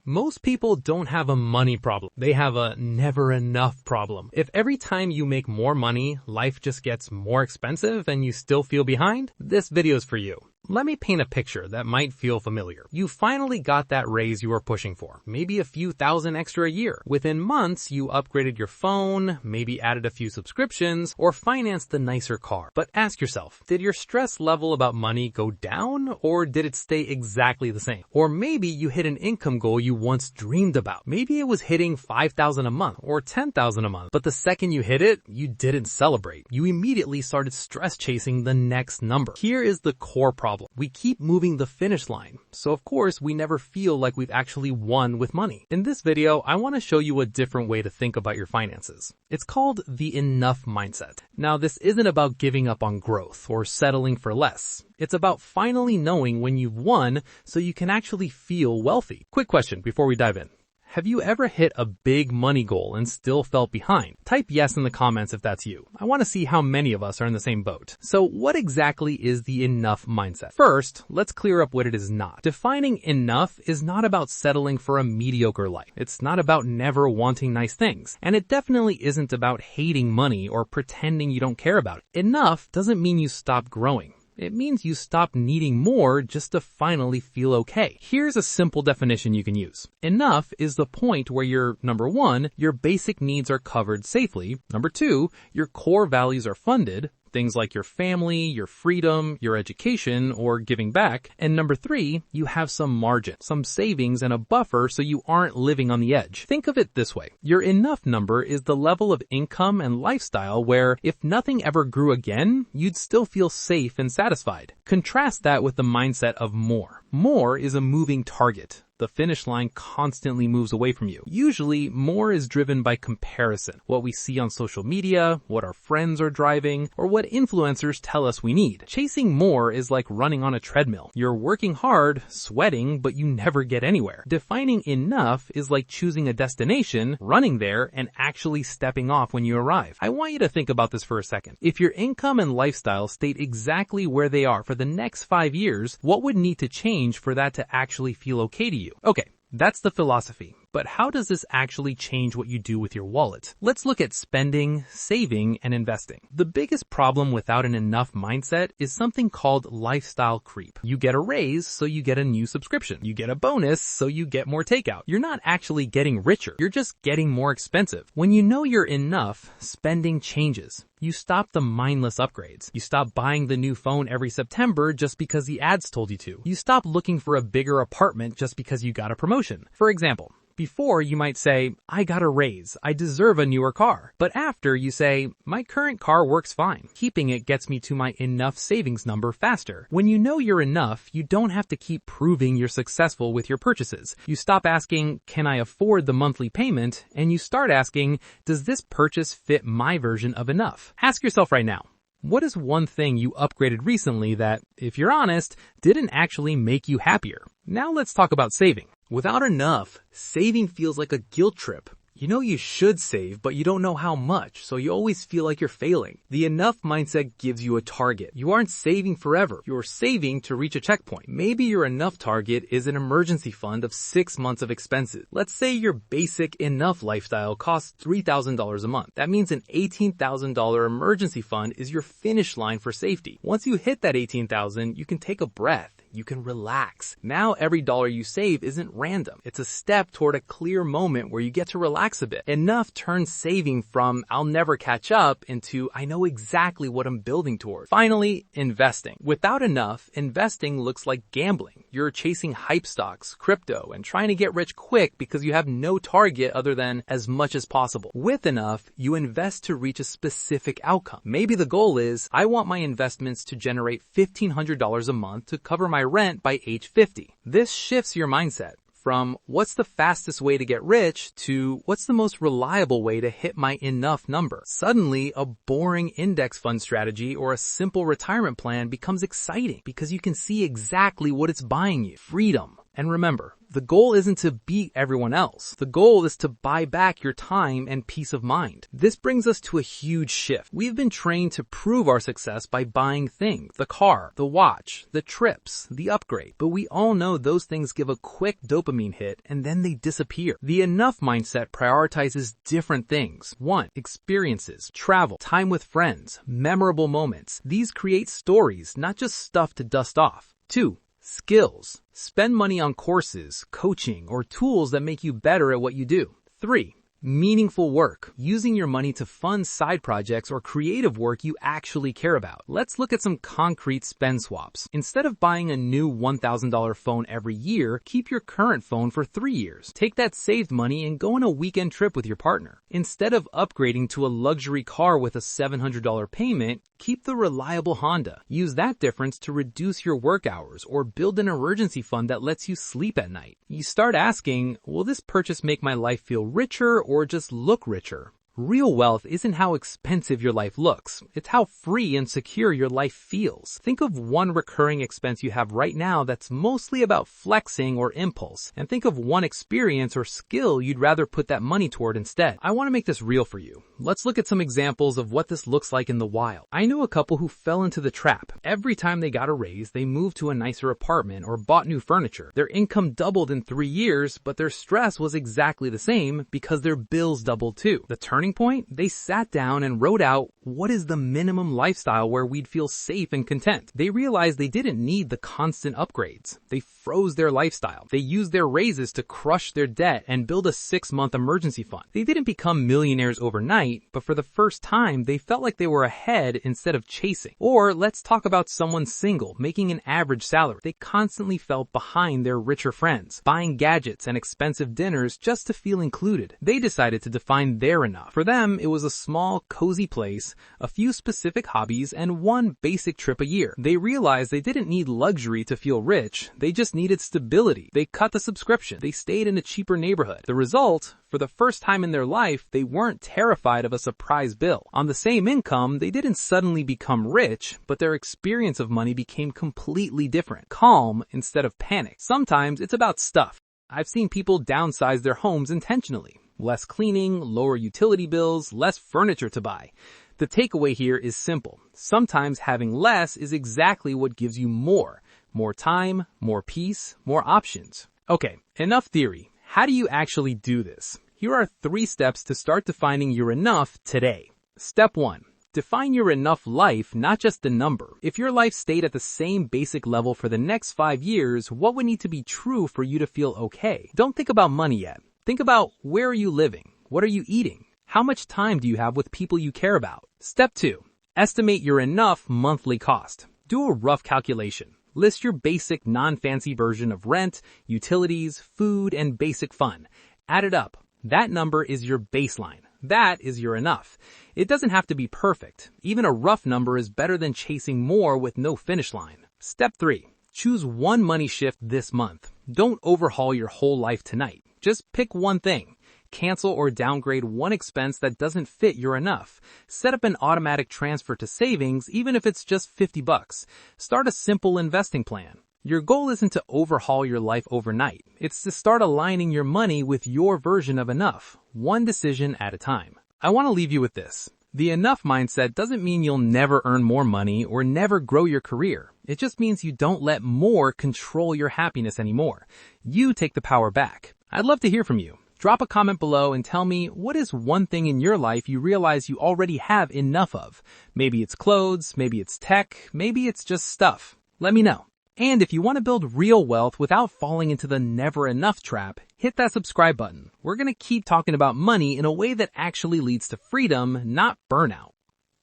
Most people don't have a money problem. They have a never enough problem. If every time you make more money, life just gets more expensive and you still feel behind, this video is for you. Let me paint a picture that might feel familiar. You finally got that raise you were pushing for, maybe a few thousand extra a year. Within months, you upgraded your phone, maybe added a few subscriptions, or financed the nicer car. But ask yourself, did your stress level about money go down, or did it stay exactly the same? Or maybe you hit an income goal you once dreamed about. Maybe it was hitting $5,000 a month or $10,000 a month, but the second you hit it, you didn't celebrate. You immediately started stress chasing the next number. Here is the core problem. We keep moving the finish line, so of course we never feel like we've actually won with money. In this video, I want to show you a different way to think about your finances. It's called the enough mindset. Now, this isn't about giving up on growth or settling for less. It's about finally knowing when you've won so you can actually feel wealthy. Quick question before we dive in. Have you ever hit a big money goal and still felt behind? Type yes in the comments if that's you. I want to see how many of us are in the same boat. So what exactly is the enough mindset? First, let's clear up what it is not. Defining enough is not about settling for a mediocre life. It's not about never wanting nice things. And it definitely isn't about hating money or pretending you don't care about it. Enough doesn't mean you stop growing. It means you stop needing more just to finally feel okay. Here's a simple definition you can use. Enough is the point where number 1, your basic needs are covered safely. Number 2, your core values are funded. Things like your family, your freedom, your education, or giving back. And number 3, you have some margin, some savings and a buffer so you aren't living on the edge. Think of it this way. Your enough number is the level of income and lifestyle where if nothing ever grew again, you'd still feel safe and satisfied. Contrast that with the mindset of more. More is a moving target. The finish line constantly moves away from you. Usually, more is driven by comparison. What we see on social media, what our friends are driving, or what influencers tell us we need. Chasing more is like running on a treadmill. You're working hard, sweating, but you never get anywhere. Defining enough is like choosing a destination, running there, and actually stepping off when you arrive. I want you to think about this for a second. If your income and lifestyle stayed exactly where they are for the next 5 years, what would need to change for that to actually feel okay to you? Okay, that's the philosophy. But how does this actually change what you do with your wallet? Let's look at spending, saving, and investing. The biggest problem without an enough mindset is something called lifestyle creep. You get a raise, so you get a new subscription. You get a bonus, so you get more takeout. You're not actually getting richer. You're just getting more expensive. When you know you're enough, spending changes. You stop the mindless upgrades. You stop buying the new phone every September just because the ads told you to. You stop looking for a bigger apartment just because you got a promotion. For example, before you might say, I got a raise, I deserve a newer car. But after you say, my current car works fine. Keeping it gets me to my enough savings number faster. When you know you're enough, you don't have to keep proving you're successful with your purchases. You stop asking, can I afford the monthly payment? And you start asking, does this purchase fit my version of enough? Ask yourself right now. What is one thing you upgraded recently that, if you're honest, didn't actually make you happier? Now let's talk about saving. Without enough, saving feels like a guilt trip. You know you should save, but you don't know how much, so you always feel like you're failing. The enough mindset gives you a target. You aren't saving forever. You're saving to reach a checkpoint. Maybe your enough target is an emergency fund of 6 months of expenses. Let's say your basic enough lifestyle costs $3,000 a month. That means an $18,000 emergency fund is your finish line for safety. Once you hit that $18,000, you can take a breath. You can relax. Now every dollar you save isn't random. It's a step toward a clear moment where you get to relax a bit. Enough turns saving from I'll never catch up into I know exactly what I'm building toward. Finally, investing. Without enough, investing looks like gambling. You're chasing hype stocks, crypto, and trying to get rich quick because you have no target other than as much as possible. With enough, you invest to reach a specific outcome. Maybe the goal is I want my investments to generate $1,500 a month to cover my rent by age 50. This shifts your mindset from what's the fastest way to get rich to what's the most reliable way to hit my enough number. Suddenly, a boring index fund strategy or a simple retirement plan becomes exciting because you can see exactly what it's buying you. Freedom. And remember, the goal isn't to beat everyone else. The goal is to buy back your time and peace of mind. This brings us to a huge shift. We've been trained to prove our success by buying things, the car, the watch, the trips, the upgrade. But we all know those things give a quick dopamine hit and then they disappear. The enough mindset prioritizes different things. 1. Experiences, travel, time with friends, memorable moments. These create stories, not just stuff to dust off. 2. Skills. Spend money on courses, coaching, or tools that make you better at what you do. 3. Meaningful work, using your money to fund side projects or creative work you actually care about. Let's look at some concrete spend swaps. Instead of buying a new $1,000 phone every year, keep your current phone for 3 years. Take that saved money and go on a weekend trip with your partner. Instead of upgrading to a luxury car with a $700 payment, keep the reliable Honda. Use that difference to reduce your work hours or build an emergency fund that lets you sleep at night. You start asking, will this purchase make my life feel richer or just look richer? Real wealth isn't how expensive your life looks. It's how free and secure your life feels. Think of one recurring expense you have right now that's mostly about flexing or impulse, and think of one experience or skill you'd rather put that money toward instead. I want to make this real for you. Let's look at some examples of what this looks like in the wild. I know a couple who fell into the trap. Every time they got a raise, they moved to a nicer apartment or bought new furniture. Their income doubled in 3 years, but their stress was exactly the same because their bills doubled too. The turning point, they sat down and wrote out what is the minimum lifestyle where we'd feel safe and content. They realized they didn't need the constant upgrades. They froze their lifestyle. They used their raises to crush their debt and build a 6-month emergency fund. They didn't become millionaires overnight, but for the first time, they felt like they were ahead instead of chasing. Or let's talk about someone single, making an average salary. They constantly felt behind their richer friends, buying gadgets and expensive dinners just to feel included. They decided to define their enough. For them, it was a small, cozy place, a few specific hobbies, and one basic trip a year. They realized they didn't need luxury to feel rich, they just needed stability. They cut the subscription. They stayed in a cheaper neighborhood. The result, for the first time in their life, they weren't terrified of a surprise bill. On the same income, they didn't suddenly become rich, but their experience of money became completely different. Calm instead of panic. Sometimes it's about stuff. I've seen people downsize their homes intentionally. Less cleaning, lower utility bills, less furniture to buy. The takeaway here is simple. Sometimes having less is exactly what gives you more. More time, more peace, more options. Okay, enough theory. How do you actually do this? Here are 3 steps to start defining your enough today. Step 1. Define your enough life, not just the number. If your life stayed at the same basic level for the next 5 years, what would need to be true for you to feel okay? Don't think about money yet. Think about, where are you living? What are you eating? How much time do you have with people you care about? Step 2. Estimate your enough monthly cost. Do a rough calculation. List your basic, non-fancy version of rent, utilities, food, and basic fun. Add it up. That number is your baseline. That is your enough. It doesn't have to be perfect. Even a rough number is better than chasing more with no finish line. Step 3. Choose one money shift this month. Don't overhaul your whole life tonight. Just pick one thing. Cancel or downgrade one expense that doesn't fit your enough. Set up an automatic transfer to savings, even if it's just $50. Start a simple investing plan. Your goal isn't to overhaul your life overnight. It's to start aligning your money with your version of enough, one decision at a time. I want to leave you with this. The enough mindset doesn't mean you'll never earn more money or never grow your career. It just means you don't let more control your happiness anymore. You take the power back. I'd love to hear from you. Drop a comment below and tell me, what is one thing in your life you realize you already have enough of? Maybe it's clothes, maybe it's tech, maybe it's just stuff. Let me know. And if you want to build real wealth without falling into the never enough trap, hit that subscribe button. We're going to keep talking about money in a way that actually leads to freedom, not burnout.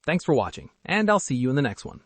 Thanks for watching, and I'll see you in the next one.